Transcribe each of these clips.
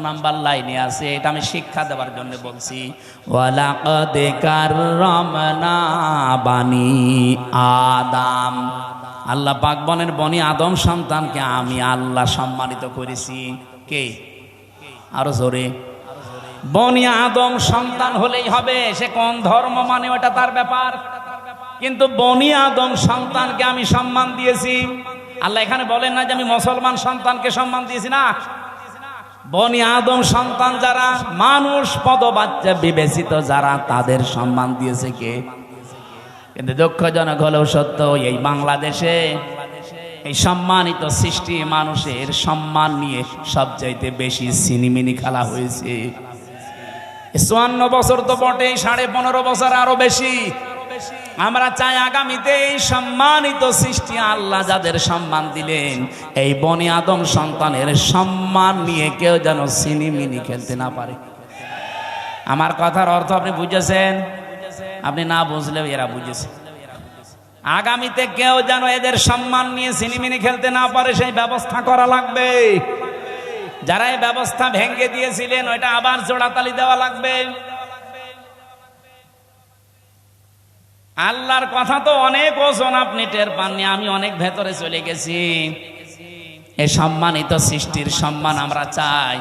Number লাইনে আছে, এটা আমি শিক্ষা দেওয়ার জন্য বলছি। ওয়ালাকাদ কাররামনা বানি আদম, আল্লাহ পাক বলেন বনি আদম সন্তানকে আমি আল্লাহ সম্মানিত করেছি। কে? আরো জোরে। বনি আদম সন্তান হলেই হবে, সে কোন ধর্ম মানে ওটা তার ব্যাপার, কিন্তু বনি আদম সন্তানকে আমি সম্মান দিয়েছি। আল্লাহ এখানে বলেন না যে আমি মুসলমান সন্তানকে সম্মান দিয়েছি, না, বনি আদম সন্তান যারা মানুষ পদবাচ্চা বিবেচিত যারা, তাদের সম্মান দিয়েছে কে? কিন্তু দুঃখজনক হলেও সত্য, এই বাংলাদেশে এই সম্মানিত সৃষ্টি মানুষের সম্মান নিয়ে সবচাইতে বেশি সিনিমিনি খেলা হয়েছে। 54 বছর তো বটেই, 15.5 বছর আরো বেশি। আমরা চাই আগামীতে এই সম্মানিত সৃষ্টি আল্লাহ যাদের সম্মান দিলেন, এই বনি আদম সন্তানের সম্মান নিয়ে কেউ যেন সিনিমিনি খেলতে না পারে। আমার কথার অর্থ আপনি বুঝেছেন? আপনি না বুঝলেও এরা বুঝেছে। আগামীতে কেউ যেন এদের সম্মান নিয়ে সিনিমিনি খেলতে না পারে, সেই ব্যবস্থা করা লাগবে। যারা এই ব্যবস্থা ভেঙে দিয়েছিলেন, ওইটা আবার জোড়াতালি দেওয়া লাগবে। আল্লাহর কথা তো অনেক ওজন, আপনি টের পাননি, আমি অনেক ভেতরে চলে গেছি। এই সম্মানিত সৃষ্টির সম্মান আমরা চাই,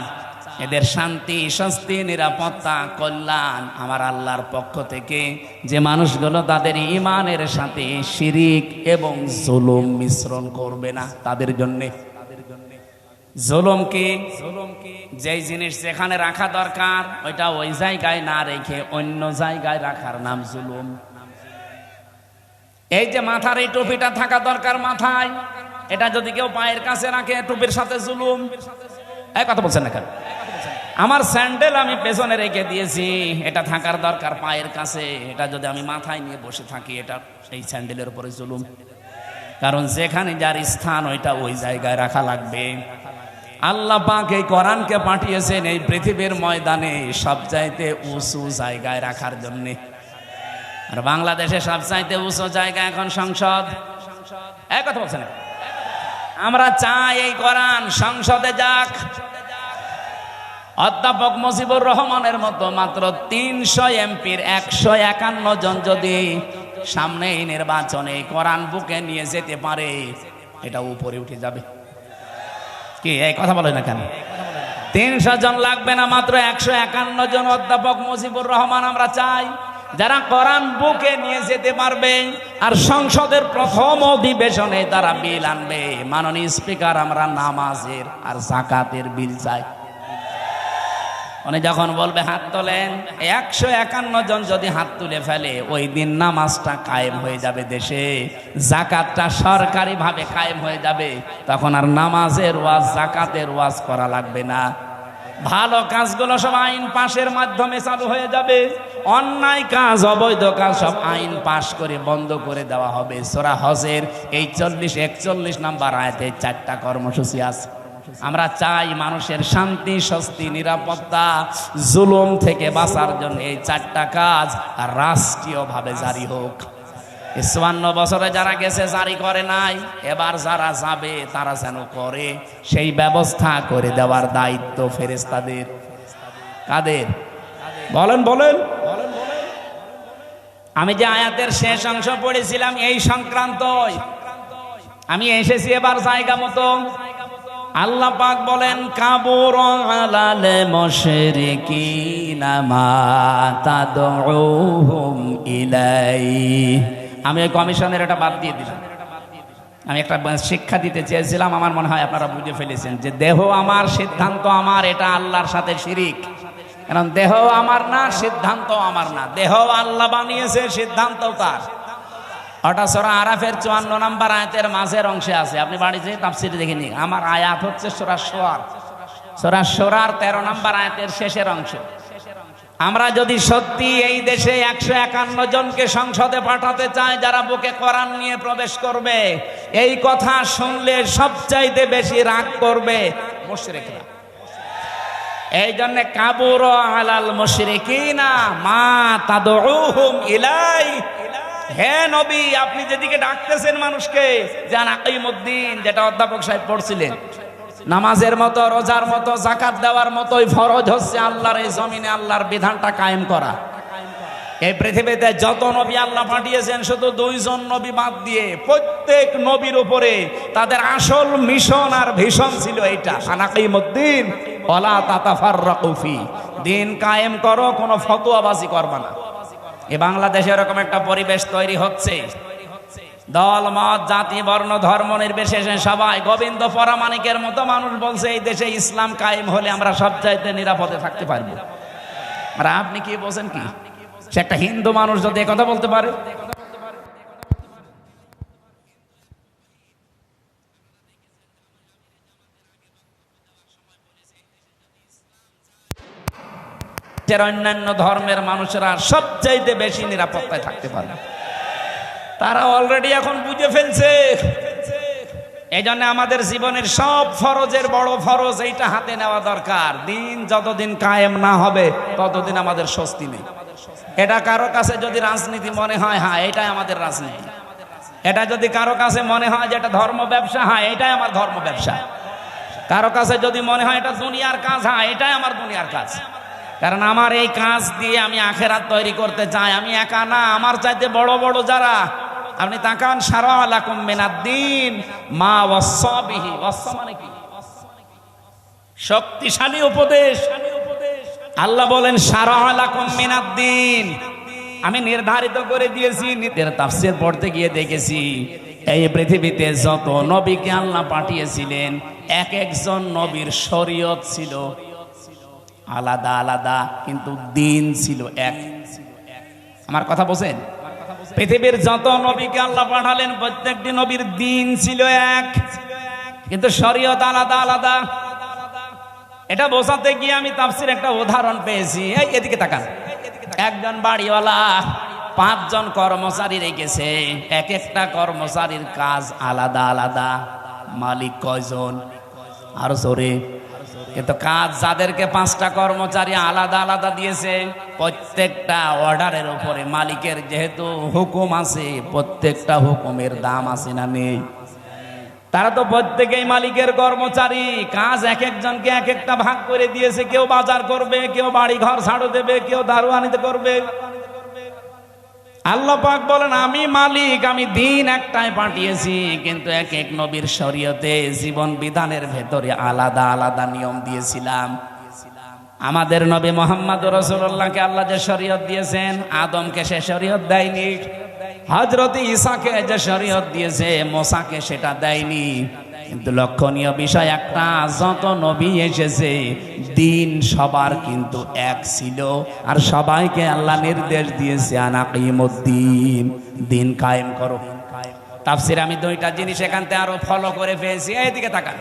এদের শান্তি, স্বস্তি, নিরাপত্তা, কল্যাণ আমার আল্লাহর পক্ষ থেকে। যে মানুষগুলো তাদের ঈমানের সাথে শিরিক এবং জুলুম মিশ্রণ করবে না, তাদের জন্য। জুলুম কি? যেই জিনিস যেখানে রাখা দরকার ওইটা ওই জায়গায় না রেখে অন্য জায়গায় রাখার নাম জুলুম। এই যে মাথার এই টুপিটা থাকা দরকার মাথায়, এটা যদি কেউ পায়ের কাছে রাখে, টুপির সাথে জুলুম। এই কথা বলছেন না কেন? আমার স্যান্ডেল আমি পেছনে রেখে দিয়েছি, এটা থাকার দরকার পায়ের কাছে, এটা যদি আমি মাথায় নিয়ে বসে থাকি, এটা এই স্যান্ডেলের উপরে জুলুম। কারণ যেখানে যার স্থান ওইটা ওই জায়গায় রাখা লাগবে। আল্লাহ পাক এই কোরআনকে পাঠিয়েছেন এই পৃথিবীর ময়দানে সবচাইতে উঁচু জায়গায় রাখার জন্য। আর বাংলাদেশে সবচাইতে উঁচু জায়গা এখন সংসদ। এক কথা বলছেন, আমরা চাই এই কোরআন সংসদে যাক। অধ্যাপক মুজিবুর রহমানের মতো মাত্র 300 এমপির 151 জন যদি সামনে এই নির্বাচনে কোরআন বুকে নিয়ে যেতে পারে, এটা উপরে উঠে যাবে। কি এই কথা বলে না কেন? 300 জন লাগবে না, মাত্র 151 জন অধ্যাপক মুজিবুর রহমান আমরা চাই, যারা কোরআন বুকে নিয়ে যেতে পারবে। আর সংসদের প্রথম অধিবেশনে তারা বিল আনবে। মাননীয় স্পিকার, আমরা নামাজের আর যাকাতের বিল চাই। উনি যখন বলবে হাত তোলেন, 151 জন যদি হাত তুলে ফেলে, ওই দিন নামাজটা কায়েম হয়ে যাবে দেশে, যাকাতটা সরকারি ভাবে কায়েম হয়ে যাবে। তখন আর নামাজের ওয়াজ, যাকাতের ওয়াজ করা লাগবে না। ভালো কাজগুলো সব আইন পাশের মাধ্যমে চালু হয়ে যাবে। অন্যায় কাজ, অবৈধ কাজ সব আইন পাশ করে বন্ধ করে দেওয়া হবে। সূরা হজের এই 40-41 নাম্বার আয়াতে 4টা কর্মসূচি আছে। আমরা চাই মানুষের শান্তি, স্বস্তি, নিরাপত্তা, জুলুম থেকে বাঁচার জন্য এই 4টা কাজ রাষ্ট্রীয়ভাবে জারি হোক। 54 বছরে যারা গেছে জারি করে নাই, এবার যারা যাবে তারা যেন করে, সেই ব্যবস্থা করে দেওয়ার দায়িত্ব ফেরেশতাদের। কাদের? বলেন বলেন। আমি যে আয়াতের শেষ অংশ পড়েছিলাম এই সংক্রান্তই আমি এসেছি এবার জায়গা মতো। আল্লাহ পাক বলেন, কাবুরা আলাল মুশরিকিনা মা তাদউহুম ইলাইহি। আমি ওই কমিশনের এটা বাদ দিয়ে দিলাম। আমি একটা শিক্ষা দিতে চেয়েছিলাম, আমার মনে হয় আপনারা বুঝে ফেলেছেন যে দেহ আমার, সিদ্ধান্ত আমার, এটা আল্লাহর সাথে শিরিক। কারণ দেহ আমার না, সিদ্ধান্ত আমার না। দেহ আল্লাহ বানিয়েছে, সিদ্ধান্ত তার। ওটা সূরা আরাফের 54 নম্বর আয়াতের মাঝের অংশে আছে, আপনি বাড়িতে তাফসীরে দেখে নিন। আমার আয়াত হচ্ছে সূরা শুআরা, সূরা শুআরার 13 নম্বর আয়াতের শেষের অংশ। আমরা যদি সত্যি এই দেশে 151 জনকে সংসদে পাঠাতে চাই যারা বুকে কোরআন নিয়ে প্রবেশ করবে, এই কথা শুনলে সবচাইতে বেশি রাগ করবে মুশরিকরা। এই জন্য কাবুরা আলাল মুশরিকিনা মা তাদউহুম ইলাইহি। হে নবী, আপনি যেদিকে ডাকতেছেন মানুষকে, জান আকিমুদ্দিন, যেটা অধ্যাপক সাহেব পড়ছিলেন, নামাজের মতো, রোজার মতো, যাকাত দেওয়ার মতোই ফরজ হচ্ছে আল্লাহর এই জমিনে আল্লাহর বিধানটা কায়েম করা। এই পৃথিবীতে যত নবী আল্লাহ পাঠিয়েছেন শুধু 2 জন নবী বাদ দিয়ে প্রত্যেক নবীর উপরে তাদের আসল মিশন আর ভিশন ছিল এইটা, আনাকিমুদ্দিন ওয়ালা তাতাফাররাকু ফি, দিন কায়েম করো, কোনো ফতোয়াবাজি করবা না। এই বাংলাদেশে এরকম একটা পরিবেশ তৈরি হচ্ছে, দল মত জাতি বর্ণ ধর্ম নির্বিশেষে সবাই গোবিন্দ পরামানিকের মতো মানুষ বলছে এই দেশে ইসলাম কায়েম হলে আমরা সবচাইতে নিরাপদে থাকতে পারবো। আর আপনি কি বলছেন? কি সে একটা হিন্দু মানুষ যদি কথা বলতে পারে? অন্যান্য ধর্মের মানুষেরা সবচাইতে বেশি নিরাপত্তায় থাকতে পারে, তারা অলরেডি এখন বুঝে ফেলছে। এই জন্য আমাদের জীবনের সব ফরজের বড় ফরজ এইটা হাতে নেওয়া দরকার। দিন যতদিন কায়েম না হবে ততদিন আমাদের স্বস্তি নেই। এটা কারো কাছে যদি রাজনীতি মনে হয়, হ্যাঁ এটাই আমাদের রাজনীতি। এটা যদি কারো কাছে মনে হয় যে এটা ধর্ম ব্যবসা, হ্যাঁ এটাই আমার ধর্ম ব্যবসা। কারো কাছে যদি মনে হয় এটা দুনিয়ার কাজ, হ্যাঁ এটাই আমার দুনিয়ার কাজ। কারণ আমার এই কাজ দিয়ে আমি আখেরাত তৈরি করতে চাই। আমি একা না, আমার চাইতে বড় বড় যারা, আপনি তাকান, শারাআ লাকুম মিনাদ-দ্বীন মা ওয়াসসা বিহি, ওয়াসসা মানে কি? শক্তিশালী উপদেশ। আল্লাহ বলেন শারাআ লাকুম মিনাদ-দ্বীন, আমি নির্ধারিত করে দিয়েছি। নিতের তাফসীর পড়তে গিয়ে দেখেছি এই পৃথিবীতে যত নবীকে আল্লাহ পাঠিয়েছিলেন এক একজন নবীর শরীয়ত ছিল আলাদা আলাদা, কিন্তু দিন ছিল এক। আমার কথা বোঝেন? পৃথিবীর যত নবীকে আল্লাহ পাঠালেন প্রত্যেকটি নবীর দিন ছিল এক, কিন্তু শরীয়ত আলাদা আলাদা। এটা বোঝাতে গিয়ে আমি তাফসীরে একটা উদাহরণ পেয়েছি। এই এদিকে তাকান, একজন বাড়িওয়ালা 5 জন কর্মচারী রেখেছে, এক একটা কর্মচারীর কাজ আলাদা আলাদা। মালিক কয়জন? আরো জোরে। কিন্তু কাজ যাদেরকে 5টা কর্মচারী আলাদা আলাদা দিয়েছে, প্রত্যেকটা অর্ডারের উপরে মালিকের যেহেতু হুকুম আছে, প্রত্যেকটা হুকুমের দাম আছে না নেই? তারা তো প্রত্যেকেই মালিকের কর্মচারী, কাজ এক একজনকে এক একটা ভাগ করে দিয়েছে। কেউ বাজার করবে, কেউ বাড়ি ঘর ঝাড়ু দেবে, কেউ দারোয়ানিতে করবে। আল্লাহ পাক বলেন আমি মালিক, আমি দিন একটাই পাঠিয়েছি, কিন্তু এক এক নবীর শরীয়তে জীবন বিধানের ভেতরে আলাদা আলাদা নিয়ম দিয়েছিলাম। আমাদের নবী মুহাম্মদ রাসূলুল্লাহকে আল্লাহ যে শরীয়ত দিয়েছেন, আদমকে সে শরীয়ত দেয়নি। হযরত ঈসাকে যে শরীয়ত দিয়েছে, মুসাকে সেটা দেয়নি। কিন্তু লক্ষণীয় বিষয় একটা, যত নবী এসেছে দিন সবার কিন্তু এক ছিল, আর সবাইকে আল্লাহ নির্দেশ দিয়েছে আনাকিমুদ্দিন, দিন কায়েম করো। তাফসীরে আমি 2টা জিনিস এখান থেকে আরো ফলো করে পেয়েছি। এইদিকে তাকান,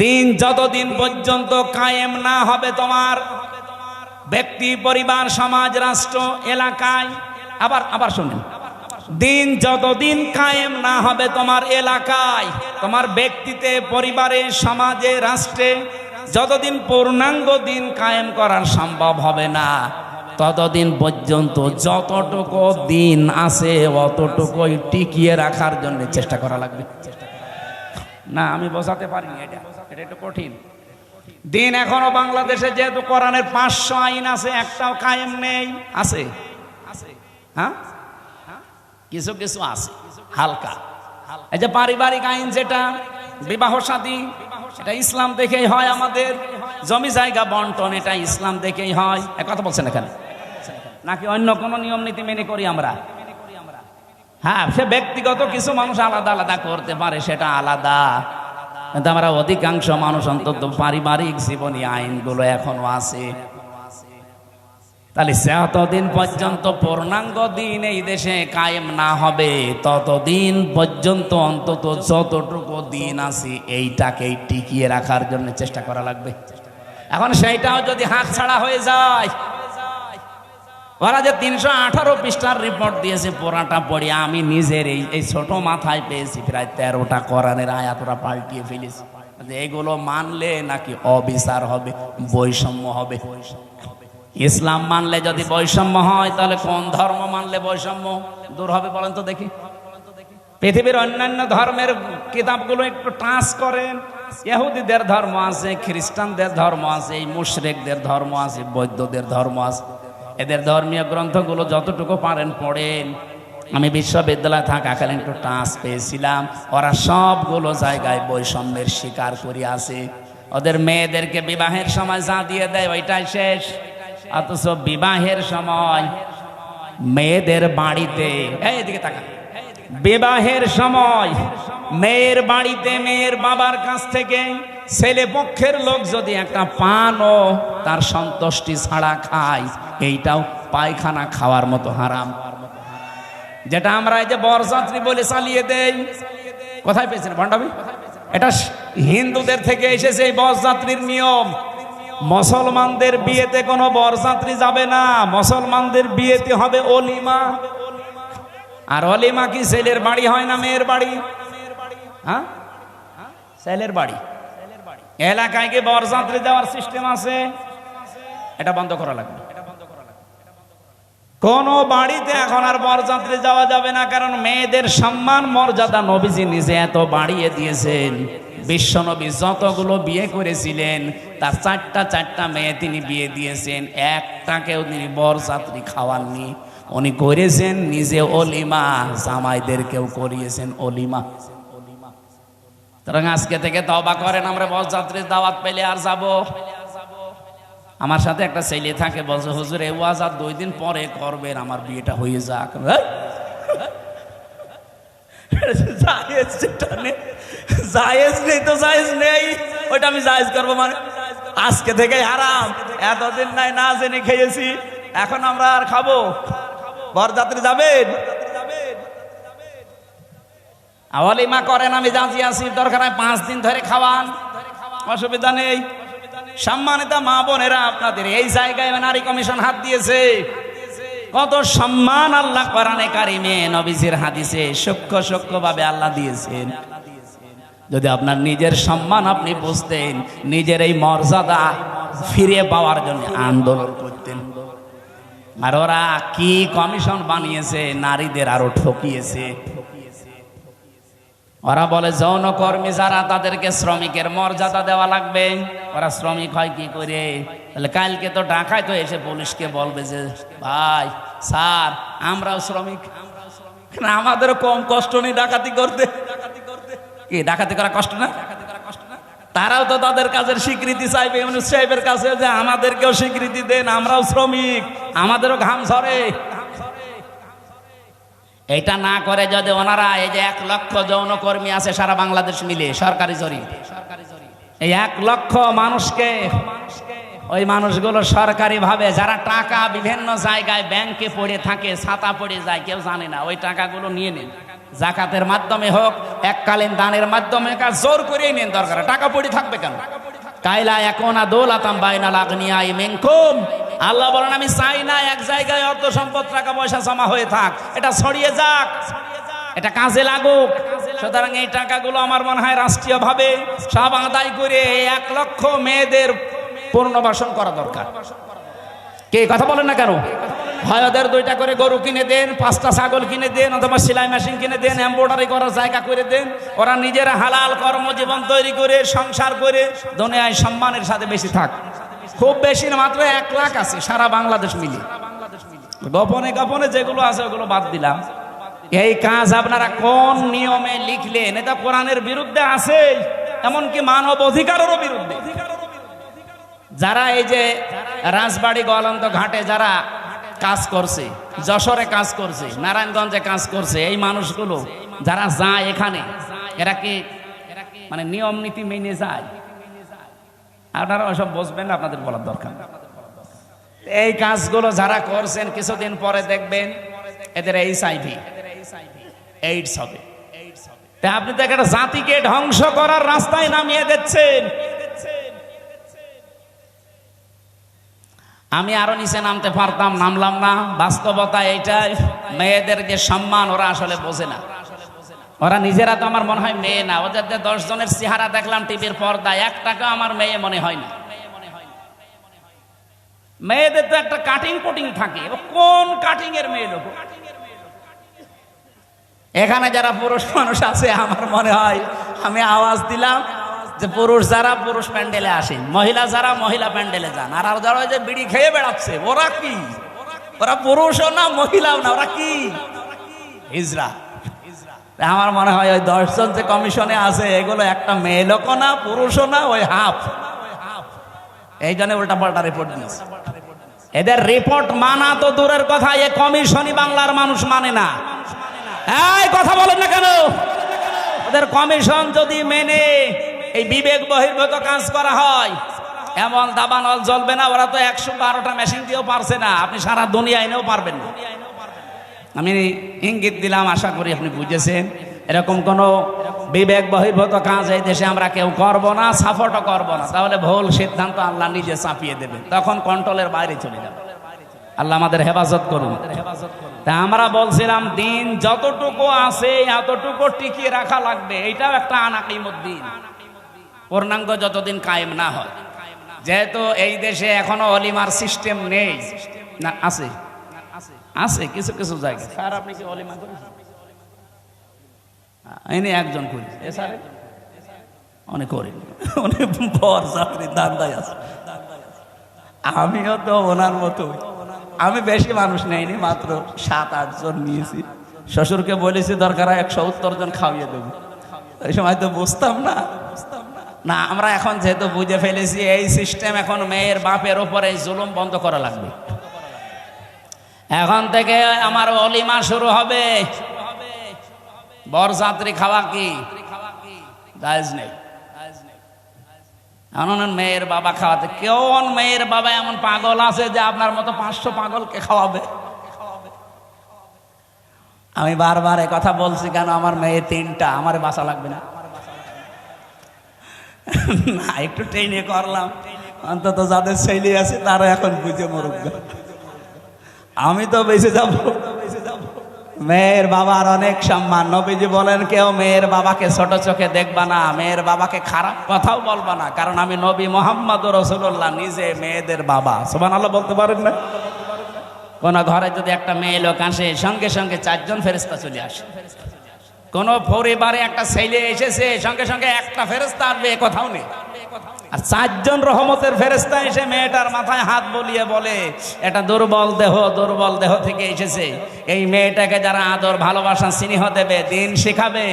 দিন যতদিন পর্যন্ত কায়েম না হবে তোমার ব্যক্তি, পরিবার, সমাজ, রাষ্ট্র, এলাকায়, আবার শুনেন, দিন যতদিন কায়েম না হবে তোমার এলাকায়, তোমার ব্যক্তিতে, পরিবারে, সমাজে, রাষ্ট্রে, যতদিন পূর্ণাঙ্গ দিন কায়েম করার সম্ভব হবে না, ততদিন পর্যন্ত যতটুকু দিন আছে অতটুকুই টিকিয়ে রাখার জন্য চেষ্টা করা লাগবে। না আমি বোঝাতে পারিনি, এটা একটু কঠিন। দিন এখনো বাংলাদেশে যেহেতু কোরআনের 500 আইন আছে, একটাও কায়েম নেই। আছে? হ্যাঁ, কিছু কিছু আছে হালকা। এই যে পারিবারিক আইন, যেটা বিবাহ শাদী, এটা ইসলাম দেখেই হয়। আমাদের জমি জায়গা বন্টন, এটা ইসলাম দেখেই হয়। এক কথা বলছেন এখানে, নাকি অন্য কোনো নিয়ম নীতি মেনে করি আমরা? হ্যাঁ, সে ব্যক্তিগত কিছু মানুষ আলাদা আলাদা করতে পারে, সেটা আলাদা। কিন্তু আমরা অধিকাংশ মানুষ অন্তত পারিবারিক জীবনী আইনগুলো এখনো আছে। তাহলে যতদিন পর্যন্ত পূর্ণাঙ্গ দিন এই দেশে কায়েম না হবে, ততদিন পর্যন্ত অন্তত যতটুকু দিন আছে এইটাকেই টিকিয়ে রাখার জন্য চেষ্টা করা লাগবে। এখন সেইটাও যদি হাত ছাড়া হয়ে যায়, ওরা যে 318 পৃষ্ঠার রিপোর্ট দিয়েছে, পুরাটা পড়ে আমি নিজের এই ছোট মাথায় পেয়েছি প্রায় 13টা কোরআনের আয়াত ওরা পাল্টিয়ে ফেলেছি। এগুলো মানলে নাকি অবিচার হবে, বৈষম্য হবে। ইসলাম মানলে যদি বৈষম্য হয়, তাহলে কোন ধর্ম মানলে বৈষম্য দূর হবে বলেন তো দেখি? পৃথিবীর অন্যান্য ধর্মের কিতাবগুলো একটু টাচ করেন, ইহুদিদের ধর্ম আছে, খ্রিস্টানদের ধর্ম আছে, এই মুশরিকদের ধর্ম আছে, বৌদ্ধদের ধর্ম আছে। এদের ধর্মীয় গ্রন্থগুলো যতটুকু পারেন পড়েন। আমি বিশ্ববিদ্যালয়ে থাকাকালীন একটু টাচ পেয়েছিলাম, ওরা সবগুলো জায়গায় বৈষম্যের শিকার করে আছে। ওদের মেয়েদেরকে বিবাহের সময় যা দিয়ে দেয় ওইটাই শেষ, অথচ বিবাহের সময় মেয়েদের বাড়িতে, এইদিকে তাকান, বিবাহের সময় মেয়ের বাড়িতে মেয়ের বাবার কাছ থেকে ছেলে পক্ষের লোক যদি একটা পানও তার সন্তুষ্টি ছাড়া খায়, এইটাও পায়খানা খাওয়ার মতো হারাম। যেটা আমরা এই যে বরযাত্রী বলে চালিয়ে দেই, কোথায় পেয়েছেন ভণ্ডামি? এটা হিন্দুদের থেকে এসেছে এই বরযাত্রীর নিয়ম। মুসলমানদের বিয়েতে কোনো বরযাত্রী যাবে না, মুসলমানদের বিয়েতে হবে অলিমা। আর অলিমা কি ছেলের বাড়ি হয় না মেয়ের বাড়ি? হ্যাঁ, ছেলের বাড়ি। এলাকায় কি বরযাত্রী দেওয়ার সিস্টেম আছে? এটা বন্ধ করা লাগবে। কোন বাড়িতে এখন আর বরযাত্রী যাওয়া যাবে না, কারণ মেয়েদের সম্মান মর্যাদা নবীজি নিজে এত বাড়িয়ে দিয়েছেন। বিশ্বনবী যতগুলো বিয়ে করেছিলেন তার চারটা মেয়ে তিনি বিয়ে দিয়েছেন, একটাকেও তিনি বরযাত্রী খাওয়াননি। উনি করেছেন নিজে অলিমা, জামাইদেরকেও করিয়েছেন অলিমা। সুতরাং আজকে থেকে তওবা করেন, আমরা বরযাত্রীর দাওয়াত পেলে আর যাব। আমার সাথে একটা ছেলে থাকে, বলছে হুজুর এই ওয়াজ আর 2 দিন পরে করবেন, আমার বিয়েটা হয়ে যাক। জায়েজ নেই তো জায়েজ নেই, ওইটা আমি জায়েজ করবো মানে আজকে থেকে হারাম। এতদিন নাই না জেনে খেয়েছি, এখন আমরা আর খাবো? বরযাত্রী যাবেন? অলিমা করেন, আমি জানি আছি, দরকার হয় 5 দিন ধরে খাওয়ান, অসুবিধা নেই। সম্মানিত মা বোনেরা, আপনাদের এই জায়গায় নারী কমিশন হাত দিয়েছে। কত সম্মান আল্লাহ কোরআনে কারিমে নবীজির হাদিসে সূক্ষ্ম ভাবে আল্লাহ দিয়েছেন। যদি আপনার নিজের সম্মান আপনি বুঝতেন, নিজের এই মর্যাদা ফিরে পাওয়ার জন্য আন্দোলন করতেন। আর ওরা কি কমিশন বানিয়েছে, নারীদের আরো ঠকিয়েছে। ওরা বলে যৌনকর্মী যারা তাদেরকে শ্রমিকের মর্যাদা দেওয়া লাগবে। ওরা শ্রমিক হয় কি করে? তাহলে কালকে তো ঢাকায় তো এসে পুলিশকে বলবে যে ভাই স্যার আমরাও শ্রমিক, আমাদেরও কম কষ্ট নেই ডাকাতি করতে। কি ডাকাতি করা কষ্ট না? তারাও তো তাদের কাজের স্বীকৃতি চাইবে ইউনূস সাহেবের কাছে, যে আমাদেরকেও স্বীকৃতি দেন, আমরাও শ্রমিক, আমাদেরও ঘাম ঝরে। এটা না করে যদি ওনারা এই যে 1 লক্ষ যৌনকর্মী আছে সারা বাংলাদেশ মিলে, সরকারি জরিপ, এই 1 লক্ষ মানুষকে, ওই মানুষগুলো সরকারি ভাবে যারা টাকা বিভিন্ন জায়গায় ব্যাংকে পড়ে থাকে, ছাতা পড়ে যায়, কেউ জানে না, ওই টাকাগুলো নিয়ে নেন। জাকাতের মাধ্যমে হোক, এককালীন দানের মাধ্যমে, জোর করেই নেন, দরকার টাকা পড়ে থাকবে কেন? কাইলা ইয়াকুনা দৌলাতাম বাইনাল আগনিয়াই মিনকুম, আল্লাহ বলেন আমি চাই না এক জায়গায় অর্থ সম্পদ টাকা পয়সা জমা হয়ে থাক, এটা ছড়িয়ে যাক, এটা কাজে লাগুক। সুতরাং এই টাকাগুলো আমার মনে হয় রাষ্ট্রীয়ভাবে সব আদায় করে 1 লক্ষ মেয়েদের পুনর্বাসন করা দরকার। কে কথা বলেন না কেন? হয় ওদের 2টা করে গরু কিনে দেন, 5টা ছাগল কিনে দেন, অথবা সেলাই মেশিন কিনে দেন, এমব্রয়ডারি করার জায়গা করে দেন। ওরা নিজেরা হালাল কর্মজীবন তৈরি করে সংসার করে দুনিয়ায় সম্মানের সাথে বেশি থাক। খুব বেশি না, মাত্র 1 লাখ আছে সারা বাংলাদেশ মিলে। গোপনে গোপনে যেগুলো আছে ওগুলো বাদ দিলাম। এই কাজ আপনারা কোন নিয়মে লিখলেন? এটা কোরআনের বিরুদ্ধে আছে, এমনকি মানব অধিকারেরও বিরুদ্ধে। যারা এই যে রাজবাড়ী গোয়ালন্দ ঘাটে যারা কাজ করছে, যশোরে কাজ করছে, নারায়ণগঞ্জে কাজ করছে, এই মানুষগুলো যারা যায় এখানে, এরা কি মানে নিয়ম নীতি মেনে যায়? আপনারা ওসব বুঝবেন না, আপনাদের বলার দরকার। এই কাজগুলো যারা করছেন কিছুদিন পরে দেখবেন এদের এইডস হবে। আপনি তো একটা জাতিকে ধ্বংস করার রাস্তায় নামিয়ে দিচ্ছেন। আমি আরো নিচে নামতে পারতাম, নামলাম না। বাস্তবতা এইটাই, মেয়েদের যে সম্মান ওরা আসলে বোঝে না। ওরা নিজেরা তো আমার মনে হয় মেয়ে না। ওদের 10 জনের চেহারা দেখলাম টিভির পর্দায়, একটাকে আমার মেয়ে মনে হয় না। মেয়েদের তো একটা কাটিং কুটিং থাকে, কোন কাটিং এর মেয়ে লোক? এখানে যারা পুরুষ মানুষ আছে, আমার মনে হয় আমি আওয়াজ দিলাম যে পুরুষ যারা পুরুষ প্যান্ডেলে আসেন, মহিলা যারা মহিলা প্যান্ডেলে যান, আর যারা ওই যে বিড়ি খেয়ে বেড়াচ্ছে ওরা কি? ওরা পুরুষও না মহিলাও না, ওরা কি? হিজড়া। আমার মনে হয় ওই 10 জন যে কমিশনে আছে এগুলো একটা মেয়ে লোকও না পুরুষও না, ওই হাফ। এই জন্য উল্টা পাল্টা রিপোর্ট দিয়েছে। এদের রিপোর্ট মানা তো দূরের কথা, এ কমিশনই বাংলার মানুষ মানে না। এই কথা বলেন না কেন? ওদের কমিশন যদি মেনে এই বিবেক বহির্ভূত কাজ করা হয়, এমন দাবানল জ্বলবে না। ওরা তো 112টা মেশিন দিয়েও পারছে না, আপনি সারা দুনিয়া এনেও পারবেন না। আমি ইঙ্গিত দিলাম, আশা করি আপনি বুঝেছেন। এরকম কোন বিবেক বহির্ভূত কাজ এই দেশে আমরা কেউ করব না, সাপোর্টও করব না। তাহলে ভুল সিদ্ধান্ত আল্লাহ নিজে চাপিয়ে দেবে, তখন কন্ট্রোলের বাইরে চলে যাবে। আল্লাহ আমাদের হেফাজত করুন। তা আমরা বলছিলাম দিন যতটুকু আছে এতটুকু টিকিয়ে রাখা লাগবে। এইটাও একটা আনাকিমুদ্দিন, পূর্ণাঙ্গ যতদিন কায়েম না হয়। যেহেতু এই দেশে এখনো অলিমার সিস্টেম নেই, না আছে আছে কিছু কিছু জায়গায়। স্যার আপনি কি অলিমা করেছেন? এনে একজন করি, স্যার অনেক করি, অনেক বর চাকরি দান্দায় আছে। আমিও তো ওনার মতো, আমি বেশি মানুষ নেইনি, মাত্র 7-8 জন নিয়েছি। শ্বশুরকে বলেছি দরকার 170 জন খাওয়িয়ে দেবো। এই সময় তো বুঝতাম না। না, আমরা এখন যেহেতু বুঝে ফেলেছি এই সিস্টেম, এখন মেয়ের বাপের ওপরে জুলুম বন্ধ করা লাগবে। এখন থেকে আমার অলিমা শুরু হবে। বরযাত্রী খাওয়া কি জায়েজ নেই। মেয়ের বাবা খাওয়াতে, কেউ মেয়ের বাবা এমন পাগল আছে যে আপনার মতো 500 পাগলকে খাওয়াবে? আমি বারবার এ কথা বলছি কেন, আমার মেয়ে 3টা, আমার বাঁচা লাগবে না। না, একটু ট্রেনে করলাম, অন্তত যাদের ছেলে আছে তারা এখন বুঝে মরুক, আমি তো বেঁচে যাব। মেয়ের বাবার অনেক সম্মান। নবীজি বলেন কেউ মেয়ের বাবাকে ছোট চোখে দেখবা না, মেয়ের বাবাকে খারাপ কথাও বলবা না, কারণ আমি নবী মুহাম্মদ রাসূলুল্লাহ নিজে মেয়েদের বাবা। সুবহানাল্লাহ বলতে পারেন না? কোন ঘরে যদি একটা মেয়ে লোক আসে, সঙ্গে সঙ্গে 4 জন ফেরেশতা চলে আসে। কোন পরিবারে একটা ছেলে এসেছে, সঙ্গে সঙ্গে একটা ফেরেশতা আসবে, এ কথাও নেই। আর 4 জন রহমতের ফেরেশতা এসে মেয়েটার মাথায় হাত বুলিয়ে বলে এটা দুর্বল দেহ থেকে এসেছে, এই মেয়েটাকে যারা আদর ভালোবাসা স্নেহ দেবে, দিন শেখাবে,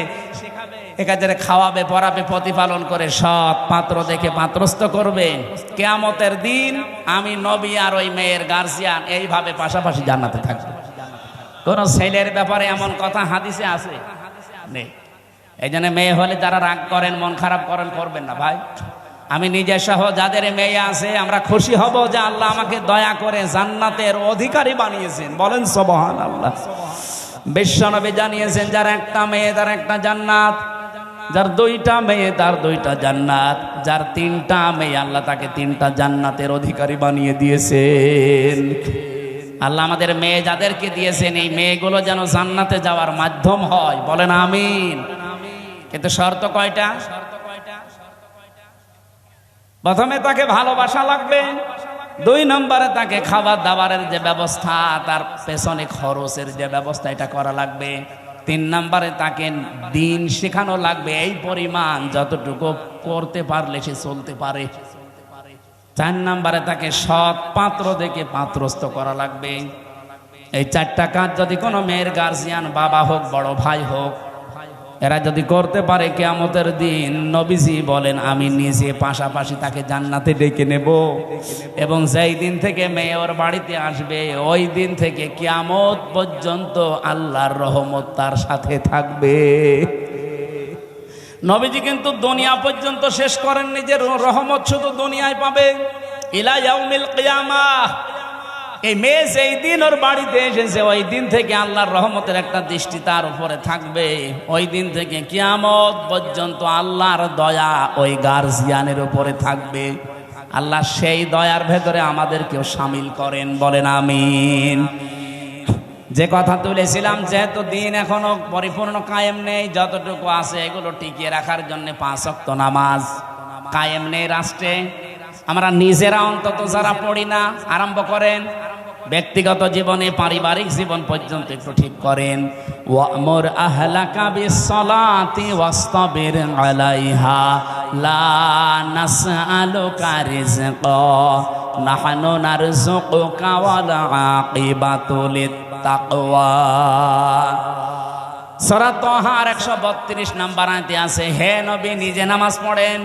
একাজে খাওয়াবে পরাবে, প্রতিপালন করে সৎ পাত্র দেখে পাত্রস্থ করবে, কিয়ামতের দিন আমি নবী আর ওই মেয়ের গার্জিয়ান এইভাবে পাশাপাশি জান্নাতে থাকবে। কোন ছেলের ব্যাপারে এমন কথা হাদিসে আছে নেই। এই জন্য মেয়ে হলে যারা রাগ করেন, মন খারাপ করেন, করবেন না ভাই। আমি নিজে সহ যাদের মেয়ে আছে আমরা খুশি হব যে আল্লাহ আমাকে দয়া করে জান্নাতের অধিকারী বানিয়েছেন। বলেন সুবহানাল্লাহ। বিশ্বনবী জানিয়েছেন যার একটা মেয়ে তার একটা জান্নাত, যার 2টা মেয়ে তার 2টা জান্নাত, যার 3টা মেয়ে আল্লাহ তাকে 3টা জান্নাতের অধিকারী বানিয়ে দিয়েছেন। আল্লাহ আমাদের মেয়ে যাদেরকে দিয়েছেন এই মেয়েগুলো যেন জান্নাতে যাওয়ার মাধ্যম হয়। বলেন আমিন। কিন্তু শর্ত কয়টা? প্রথমে তাকে ভালোবাসা লাগবে, 2 নম্বরে তাকে খাবার দাবারের যে ব্যবস্থা, তার পেছনে খরচের যে ব্যবস্থা, এটা করা লাগবে। 3 নম্বরে তাকে দিন শেখানো লাগবে এই পরিমাণ যতটুকু করতে পারলে সে চলতে পারে। 4 নম্বরে তাকে সৎ পাত্র দেখে পাত্রস্থ করা লাগবে। এই 4টা কাজ যদি কোনো মেয়ের গার্জিয়ান, বাবা হোক বড় ভাই হোক, এরা যদি করতে পারে, কিয়ামতের দিন নবীজি বলেন আমি নিজে পাশাপাশি তাকে জান্নাতে ডেকে নেব। এবং যেই দিন থেকে মেয়ে ওর বাড়িতে আসবে ওই দিন থেকে কিয়ামত পর্যন্ত আল্লাহর রহমত তার সাথে থাকবে। নবীজি কিন্তু দুনিয়া পর্যন্ত শেষ করেননি যে রহমত শুধু দুনিয়ায় পাবে, ইলা ইয়াউমিল কিয়ামাহ। এই মেয়ে যেই দিন ওর বাড়িতে এসেছে ওই দিন থেকে আল্লাহর রহমতের একটা দৃষ্টি তার উপরে থাকবে। ওই দিন থেকে কিয়ামত পর্যন্ত আল্লাহর দয়া ওই গার্জিয়ানের উপরে থাকবে। আল্লাহ সেই দয়ার ভেতরে আমাদেরকেও শামিল করেন। বলেন আমিন। যে কথা তুলেছিলাম, যেহেতু দিন এখনো পরিপূর্ণ কায়েম নেই, যতটুকু আছে এগুলো টিকিয়ে রাখার জন্য 5 ওয়াক্ত নামাজ কায়েম নেই রাষ্ট্রে। আমরা নিজেরা অন্তত যারা পড়ি না, আরম্ভ করেন ব্যক্তিগত জীবনে পারিবারিক জীবন পর্যন্ত একটু ঠিক করেন। ওয়ামুর আহলাকা বিসসালাতি ওয়াসতাবির আলাইহা লা নাসআলুকা রিজকা নাহনু নারযুকুকা ওয়াল আকিবাতু লিত্তাকওয়া। সূরা তাহার 132 নম্বর আয়াতে আছে, হে নবী নিজে নামাজ পড়েন,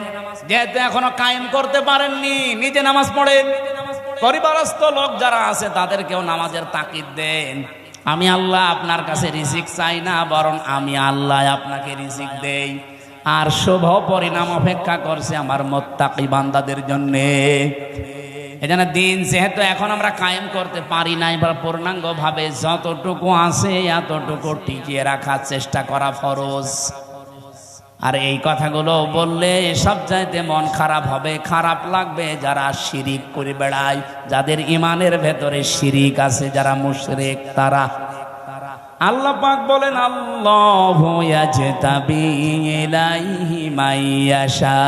যেহেতু এখনো কায়েম করতে পারেননি নিজে নামাজ পড়েন। পরিবারস্থ লোক যারা আছে তাদেরকেও নামাজের তাকিদ দেন। আমি আল্লাহ আপনার কাছে রিজিক চাই না, বরং আমি আল্লাহ আপনাকে রিজিক দেই। আর শুভ পরিণাম অপেক্ষা করছে আমার মুত্তাকি বান্দাদের জন্য। এজন্য দিন যেহেতু এখন আমরা কায়েম করতে পারি নাই, পূর্ণাঙ্গ ভাবে যতটুকু আছে এতটুকু টিকিয়ে রাখার চেষ্টা করা ফরজ। আর এই কথাগুলো বললে সব চাইতে মন খারাপ হবে, খারাপ লাগবে যারা শিরিক করে বেড়ায়, যাদের ইমানের ভেতরে শিরিক আছে, যারা মুশরিক তারা। আল্লাহ পাক বলেন, আল্লাহু ইয়াজতাবি ইলাইহি মাইয়াশা।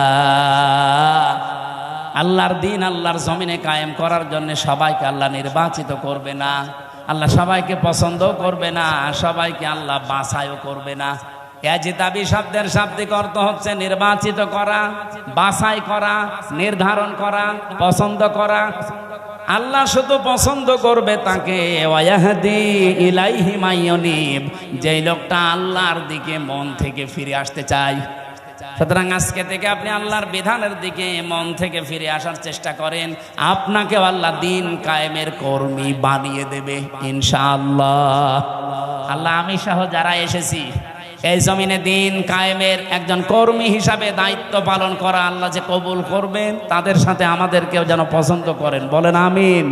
আল্লাহর দিন আল্লাহর জমিনে কায়েম করার জন্য সবাইকে আল্লাহ নির্বাচিত করবে না, আল্লাহ সবাইকে পছন্দ করবে না, সবাইকে আল্লাহ বাছাইও করবে না। ইয়াজতাবি শব্দের শাব্দিক অর্থ হচ্ছে নির্বাচিত করা, বাছাই করা, নির্ধারণ করা, পছন্দ করা। আল্লাহ শুধু পছন্দ করবে তাকে, ওয়াহদি ইলাইহি মাইয়ুনিব, যেই লোকটা আল্লাহর দিকে মন থেকে ফিরে আসতে চায়। সুতরাং আজকে থেকে আপনি আল্লাহর বিধানের দিকে মন থেকে ফিরে আসার চেষ্টা করেন, আপনাকে আল্লাহ দিন কায়েমের কর্মী বানিয়ে দেবে ইনশাআল্লাহ। আল্লাহ আমি সহ যারা এসেছি এই জমিনে দিন কায়েমের একজন কর্মী হিসাবে দায়িত্ব পালন করা আল্লাহ যে কবুল করবেন, তাদের সাথে আমাদেরকেও যেন পছন্দ করেন, বলেন আমিন।